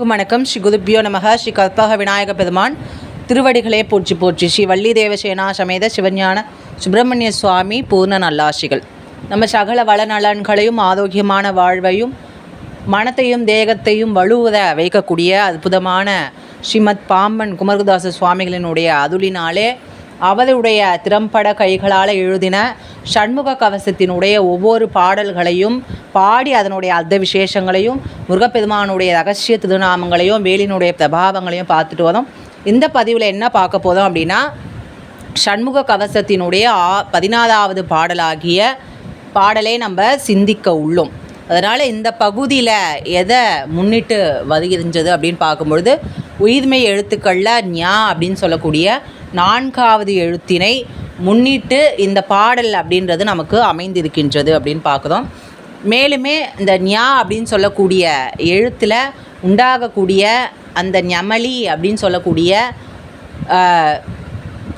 வணக்கம். ஸ்ரீ குருப்பியோ நமக. ஸ்ரீ கற்பக விநாயக பெருமான் திருவடிகளே போற்றி போற்றி. ஸ்ரீ வள்ளி தேவசேனா சமேத சிவஞான சுப்பிரமணிய சுவாமி பூர்ண நல்லாசிகள். நம்ம சகல வளநலன்களையும் ஆரோக்கியமான வாழ்வையும் மனத்தையும் தேகத்தையும் வலுவத வைக்கக்கூடிய அற்புதமான ஸ்ரீமத் பாம்பன் குமரகுதாச சுவாமிகளினுடைய அருளினாலே அவருடைய திறம்பட கைகளால் எழுதின ஷண்முக கவசத்தினுடைய ஒவ்வொரு பாடல்களையும் பாடி அதனுடைய அர்த்த விசேஷங்களையும் முருகப்பெருமானுடைய ரகசிய திருநாமங்களையும் வேலினுடைய பிரபாவங்களையும் பார்த்துட்டு வரோம். இந்த பதிவில் என்ன பார்க்க போதும் அப்படின்னா, ஷண்முக கவசத்தினுடைய 14வது பாடலாகிய பாடலை நம்ம சிந்திக்க உள்ளோம். அதனால் இந்த பகுதியில் எதை முன்னிட்டு வருகின்றது அப்படின்னு பார்க்கும்பொழுது, உயிர்மெய் எழுத்துக்களில் ஞா அப்படின்னு சொல்லக்கூடிய 4வது எழுத்தினை முன்னிட்டு இந்த பாடல் அப்படின்றது நமக்கு அமைந்திருக்கின்றது அப்படின்னு பார்க்குறோம். மேலுமே இந்த ஞா அப்படின்னு சொல்லக்கூடிய எழுத்தில் உண்டாகக்கூடிய அந்த ஞமலி அப்படின்னு சொல்லக்கூடிய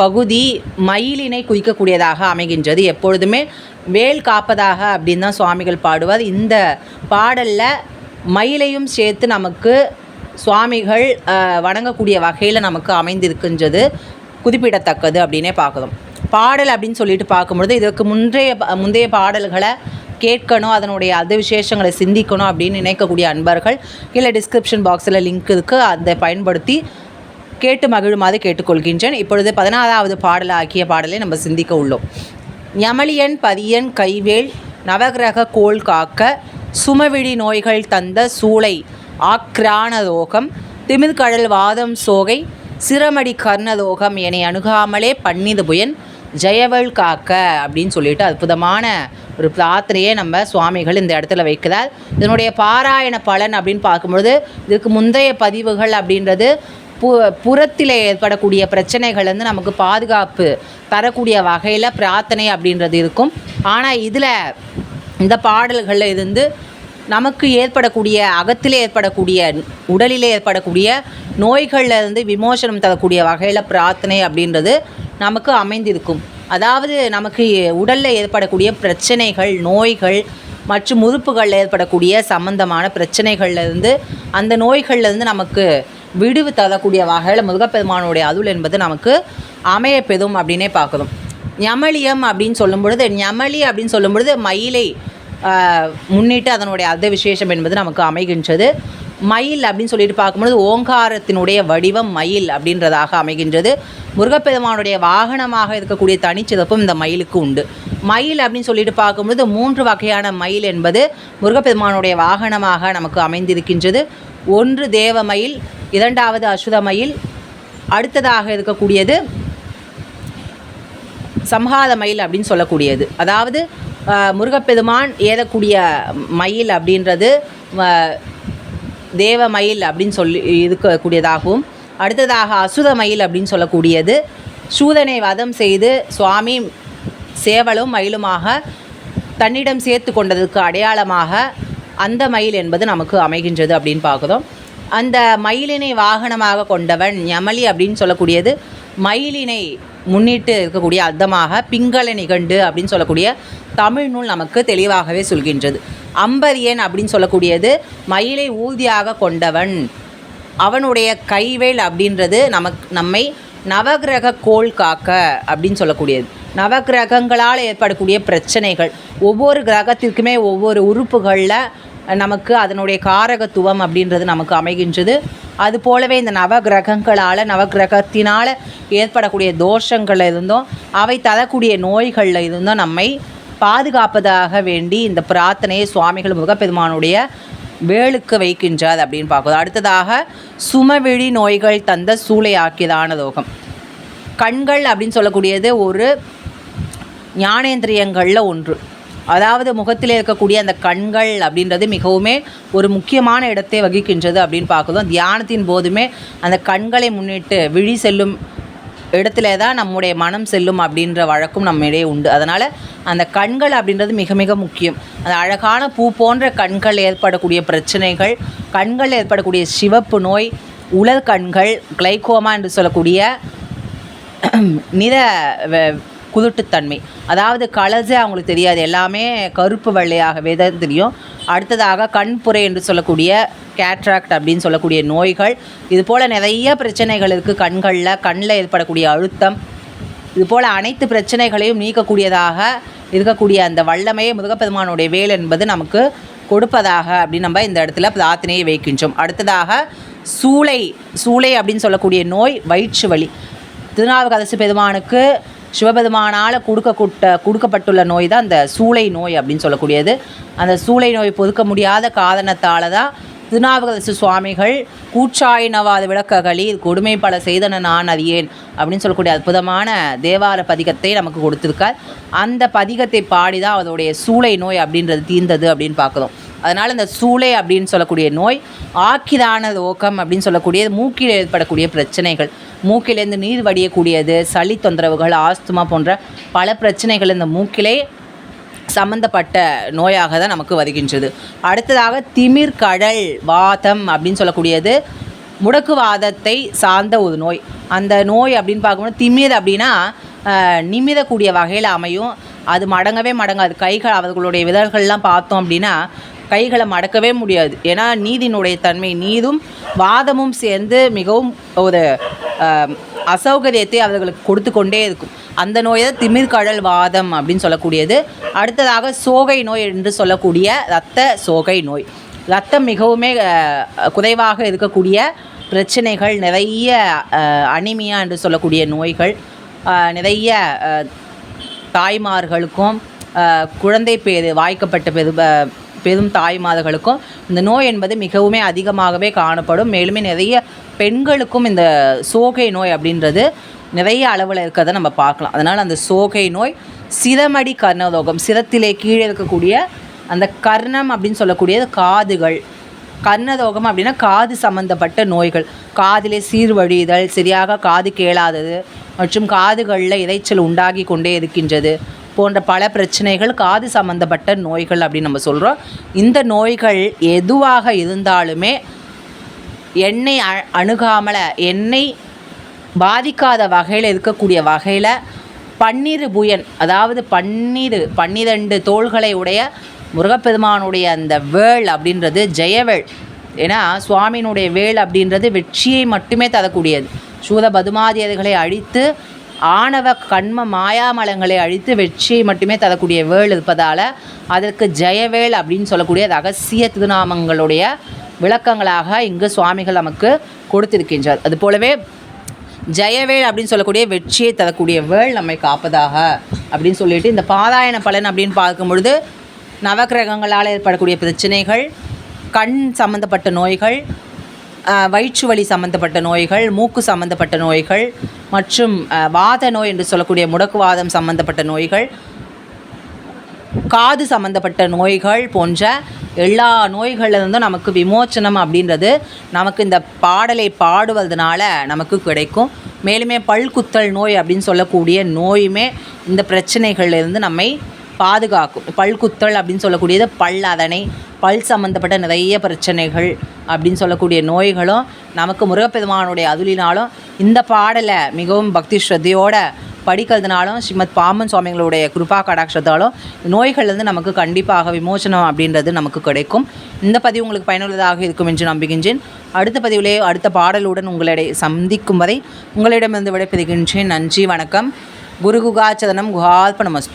பகுதி மயிலினை குறிக்கக்கூடியதாக அமைகின்றது. எப்பொழுதுமே வேல் காப்பதாக அப்படின்னு தான் சுவாமிகள் பாடுவார். இந்த பாடலில் மயிலையும் சேர்த்து நமக்கு சுவாமிகள் வணங்கக்கூடிய வகையில் நமக்கு அமைந்திருக்கின்றது குறிப்பிடத்தக்கது அப்படின்னே பார்க்குறோம். பாடல் அப்படின்னு சொல்லிட்டு பார்க்கும்பொழுது, இதற்கு முந்தைய பாடல்களை கேட்கணும், அதனுடைய அது விசேஷங்களை சிந்திக்கணும் அப்படின்னு நினைக்கக்கூடிய அன்பர்கள் கீழே டிஸ்கிரிப்ஷன் பாக்ஸில் லிங்க் இருக்குது, அதை பயன்படுத்தி கேட்டு மகிழுமாறு கேட்டுக்கொள்கின்றேன். இப்பொழுது 14வது பாடலாகிய பாடலை நம்ம சிந்திக்க உள்ளோம். ஞமலியன் பதியன் கைவேல் நவகிரக கோள் காக்க சுமவிழி நோய்கள் தந்த சூளை ஆக்ரானரோகம் திமிர்கடல் வாதம் சோகை சிரமடி கர்ணரோகம் என்னை அணுகாமலே பன்னிது புயன் ஜெயவள் காக்க அப்படின்னு சொல்லிட்டு அற்புதமான ஒரு பிரார்த்தனையை நம்ம சுவாமிகள் இந்த இடத்துல வைக்கிறார். இதனுடைய பாராயண பலன் அப்படின்னு பார்க்கும்பொழுது, இதுக்கு முந்தைய பதிவுகள் அப்படின்றது புறத்தில் ஏற்படக்கூடிய பிரச்சனைகள் நமக்கு பாதுகாப்பு தரக்கூடிய வகையில் பிரார்த்தனை அப்படின்றது இருக்கும். ஆனால் இதில் இந்த பாடல்களில் இருந்து நமக்கு ஏற்படக்கூடிய அகத்திலே ஏற்படக்கூடிய உடலிலே ஏற்படக்கூடிய நோய்களிலிருந்து விமோசனம் தரக்கூடிய வகையில் பிரார்த்தனை அப்படின்றது நமக்கு அமைந்திருக்கும். அதாவது நமக்கு உடலில் ஏற்படக்கூடிய பிரச்சனைகள், நோய்கள் மற்றும் உறுப்புகளில் ஏற்படக்கூடிய சம்பந்தமான பிரச்சனைகள்லேருந்து, அந்த நோய்கள்லேருந்து நமக்கு விடுவு தரக்கூடிய வகையில் முருகப்பெருமானுடைய அருள் என்பது நமக்கு அமையப்பெறும் அப்படின்னே பார்க்குறோம். ஞமலியம் அப்படின்னு சொல்லும் பொழுது, ஞமலி அப்படின்னு சொல்லும் பொழுது மயிலை முன்னிட்டு அதனுடைய அர்த்த விசேஷம் என்பது நமக்கு அமைகின்றது. மயில் அப்படின்னு சொல்லிட்டு பார்க்கும்பொழுது ஓங்காரத்தினுடைய வடிவம் மயில் அப்படின்றதாக அமைகின்றது. முருகப்பெருமானுடைய வாகனமாக இருக்கக்கூடிய தனிச்சிறப்பும் இந்த மயிலுக்கு உண்டு. மயில் அப்படின்னு சொல்லிட்டு பார்க்கும்பொழுது 3 வகையான மயில் என்பது முருகப்பெருமானுடைய வாகனமாக நமக்கு அமைந்திருக்கின்றது. ஒன்று தேவமயில், 2வது அசுர மயில், அடுத்ததாக இருக்கக்கூடியது சம்ஹார மயில் அப்படின்னு சொல்லக்கூடியது. அதாவது முருகப்பெருமான் ஏறக்கூடிய மயில் அப்படின்றது தேவ மயில் அப்படின்னு சொல்லி இருக்கக்கூடியதாகவும், அடுத்ததாக அசுர மயில் அப்படின்னு சொல்லக்கூடியது சூதனை வதம் செய்து சுவாமி சேவலும் மயிலுமாக தன்னிடம் சேர்த்து கொண்டதுக்கு அடையாளமாக அந்த மயில் என்பது நமக்கு அமைகின்றது அப்படின்னு பார்க்குறோம். அந்த மயிலினை வாகனமாக கொண்டவன் ஞமலி அப்படின்னு சொல்லக்கூடியது மயிலினை முன்னிட்டு இருக்கக்கூடிய அர்த்தமாக பிங்கள நிகண்டு அப்படின்னு சொல்லக்கூடிய தமிழ் நூல் நமக்கு தெளிவாகவே சொல்கின்றது. அம்பரியன் அப்படின்னு சொல்லக்கூடியது மயிலை ஊர்தியாக கொண்டவன், அவனுடைய கைவேல் அப்படின்றது நம்மை நவகிரக கோள் காக்க அப்படின்னு சொல்லக்கூடியது. நவகிரகங்களால் ஏற்படக்கூடிய பிரச்சனைகள், ஒவ்வொரு கிரகத்திற்குமே ஒவ்வொரு உறுப்புகளில் நமக்கு அதனுடைய காரகத்துவம் அப்படின்றது நமக்கு அமைகின்றது. அது போலவே இந்த நவகிரகத்தினால் ஏற்படக்கூடிய தோஷங்களில் இருந்தும் அவை தரக்கூடிய நோய்களில் இருந்தும் நம்மை பாதுகாப்பதாக வேண்டி இந்த பிரார்த்தனையை சுவாமிகள் முருகப்பெருமானுடைய வேலுக்கு வைக்கின்றார் அப்படின்னு பார்க்குறோம். அடுத்ததாக சுமவிழி நோய்கள் தந்த சூளை ஆக்கியதான ரோகம். கண்கள் அப்படின்னு சொல்லக்கூடியது ஒரு ஞானேந்திரியங்களில் ஒன்று. அதாவது முகத்தில் இருக்கக்கூடிய அந்த கண்கள் அப்படின்றது மிகவுமே ஒரு முக்கியமான இடத்தை வகிக்கின்றது அப்படின்னு பார்க்குறோம். தியானத்தின் போதுமே அந்த கண்களை முன்னிட்டு விழி செல்லும் இடத்துல தான் நம்முடைய மனம் செல்லும் அப்படின்ற வழக்கும் நம்மிடையே உண்டு. அதனால் அந்த கண்கள் அப்படின்றது மிக மிக முக்கியம். அந்த அழகான பூ போன்ற கண்கள் ஏற்படக்கூடிய பிரச்சனைகள், கண்கள் ஏற்படக்கூடிய சிவப்பு நோய், உலர் கண்கள், கிளைகோமா என்று சொல்லக்கூடிய நிற குருட்டுத்தன்மை, அதாவது கலர்ஸே அவங்களுக்கு தெரியாது, எல்லாமே கருப்பு வெள்ளையாகவே தான் தெரியும். அடுத்ததாக கண்புரை என்று சொல்லக்கூடிய கேட்ராக்ட் அப்படின்னு சொல்லக்கூடிய நோய்கள். இதுபோல் நிறைய பிரச்சனைகள் இருக்குது. கண்ணில் ஏற்படக்கூடிய அழுத்தம், இதுபோல் அனைத்து பிரச்சனைகளையும் நீக்கக்கூடியதாக இருக்கக்கூடிய அந்த வல்லமையை முருகப்பெருமானுடைய வேல் என்பது நமக்கு கொடுப்பதாக அப்படின்னு நம்ம இந்த இடத்துல பிரார்த்தனையை வைக்கின்றோம். அடுத்ததாக சூளை அப்படின்னு சொல்லக்கூடிய நோய், வயிற்று வலி. திருநாவுக்கரசு பெருமானுக்கு சிவபெருமானால் கொடுக்கப்பட்டுள்ள நோய் தான் அந்த சூளை நோய் அப்படின்னு சொல்லக்கூடியது. அந்த சூளை நோய் பொறுக்க முடியாத காரணத்தால் தான் திருநாவுக்கரசு சுவாமிகள் கூச்சாயினவாத விளக்ககளில் கொடுமை பல செய்தன நான் அறியேன் அப்படின்னு சொல்லக்கூடிய அற்புதமான தேவார பதிகத்தை நமக்கு கொடுத்துருக்கார். அந்த பதிகத்தை பாடி தான் அதோடைய சூளை நோய் அப்படின்றது தீர்ந்தது அப்படின்னு பார்க்குறோம். அதனால் இந்த சூளை அப்படின்னு சொல்லக்கூடிய நோய், ஆக்கிரான ரோகம் அப்படின்னு சொல்லக்கூடியது மூக்கில் ஏற்படக்கூடிய பிரச்சனைகள், மூக்கிலேருந்து நீர் வடியக்கூடியது, சளி தொந்தரவுகள், ஆஸ்துமா போன்ற பல பிரச்சனைகள் இந்த மூக்கிலே சம்பந்தப்பட்ட நோயாக தான் நமக்கு வருகின்றது. அடுத்ததாக திமிர் கடல் வாதம் அப்படின்னு சொல்லக்கூடியது முடக்குவாதத்தை சார்ந்த ஒரு நோய். அந்த நோய் அப்படின்னு பார்க்கும்போது திமிர் அப்படின்னா நிமிரக்கூடிய வகையில் அமையும். அது மடங்கவே மடங்காது. கைகள் அவர்களுடைய விரல்கள்லாம் பார்த்தோம் அப்படின்னா கைகளை மடக்கவே முடியாது. ஏன்னா நீதினுடைய தன்மை, நீரும் வாதமும் சேர்ந்து மிகவும் ஒரு அசௌகரியத்தை அவர்களுக்கு கொடுத்து கொண்டே இருக்கும். அந்த நோயை தான் திமிர்கடல் வாதம் அப்படின்னு சொல்லக்கூடியது. அடுத்ததாக சோகை நோய் என்று சொல்லக்கூடிய இரத்த சோகை நோய். இரத்தம் மிகவுமே குறைவாக இருக்கக்கூடிய பிரச்சனைகள், நிறைய அனிமியா என்று சொல்லக்கூடிய நோய்கள், நிறைய தாய்மார்களுக்கும் குழந்தை பேறு வாய்க்கப்பட்ட பெரும் தாய்மார்களுக்கும் இந்த நோய் என்பது மிகவுமே அதிகமாகவே காணப்படும். மேலுமே நிறைய பெண்களுக்கும் இந்த சோகை நோய் அப்படின்றது நிறைய அளவில் இருக்கிறத நம்ம பார்க்கலாம். அதனால் அந்த சோகை நோய், சிரமடி கர்ணரோகம், சிரத்திலே கீழே இருக்கக்கூடிய அந்த கர்ணம் அப்படின்னு சொல்லக்கூடியது காதுகள். கர்ணரோகம் அப்படின்னா காது சம்பந்தப்பட்ட நோய்கள், காதிலே சீர்வழிதல், சரியாக காது கேளாதது மற்றும் காதுகளில் இரைச்சல் உண்டாகி கொண்டே இருக்கின்றது போன்ற பல பிரச்சனைகள் காது சம்பந்தப்பட்ட நோய்கள் அப்படின்னு நம்ம சொல்கிறோம். இந்த நோய்கள் எதுவாக இருந்தாலுமே எண்ணெய் அணுகாமல், எண்ணெய் பாதிக்காத வகையில் இருக்கக்கூடிய வகையில் பன்னீர் புயன், அதாவது 12 தோள்களை உடைய முருகப்பெருமானுடைய அந்த வேள் அப்படின்றது ஜெயவேள். ஏன்னா சுவாமியினுடைய வேள் அப்படின்றது வெற்றியை மட்டுமே தரக்கூடியது. சூத பதுமாதியர்களை அழித்து ஆணவ கண்ம மாயாமலங்களை அழித்து வெற்றியை மட்டுமே தரக்கூடிய வேள் இருப்பதால் அதற்கு ஜெயவேள் அப்படின்னு சொல்லக்கூடிய ரகசிய திருநாமங்களுடைய விளக்கங்களாக இங்கு சுவாமிகள் நமக்கு கொடுத்திருக்கின்றார். அதுபோலவே ஜெயவேள் அப்படின்னு சொல்லக்கூடிய வெற்றியை தரக்கூடிய வேள் நம்மை காப்பதாக அப்படின்னு சொல்லிட்டு, இந்த பாராயண பலன் அப்படின்னு பார்க்கும் பொழுது நவக்கிரகங்களால் ஏற்படக்கூடிய பிரச்சனைகள், கண் சம்பந்தப்பட்ட நோய்கள், வயிற்று வலி சம்பந்தப்பட்ட நோய்கள், மூக்கு சம்பந்தப்பட்ட நோய்கள் மற்றும் வாத நோய் என்று சொல்லக்கூடிய முடக்குவாதம் சம்பந்தப்பட்ட நோய்கள், காது சம்பந்தப்பட்ட நோய்கள் போன்ற எல்லா நோய்களிலிருந்தும் நமக்கு விமோச்சனம் அப்படின்றது நமக்கு இந்த பாடலை பாடுவதனால நமக்கு கிடைக்கும். மேலுமே பல்குத்தல் நோய் அப்படின்னு சொல்லக்கூடிய நோயுமே இந்த பிரச்சனைகளிலிருந்து நம்மை பாதுகாக்கும். பல்குத்தல் அப்படின்னு சொல்லக்கூடியது பல் சம்பந்தப்பட்ட நிறைய பிரச்சனைகள் அப்படின்னு சொல்லக்கூடிய நோய்களும் நமக்கு முருகப்பெருமானுடைய அருளினாலும் இந்த பாடலை மிகவும் பக்தி ஸ்ரத்தையோட படிக்கிறதுனாலும் ஸ்ரீமத் பாம்பன் சுவாமிகளுடைய கிருபா கடாட்சத்தாலும் நோய்கள்லேருந்து நமக்கு கண்டிப்பாக விமோசனம் அப்படின்றது நமக்கு கிடைக்கும். இந்த பதிவு உங்களுக்கு பயனுள்ளதாக இருக்கும் என்று நம்புகின்றேன். அடுத்த பதிவிலே அடுத்த பாடலுடன் உங்களை சந்திக்கும் வரை உங்களிடமிருந்து விடைபெறுகின்றேன். நன்றி, வணக்கம். குருகுகாச்சதனம் குஹால்பனமஸ்து.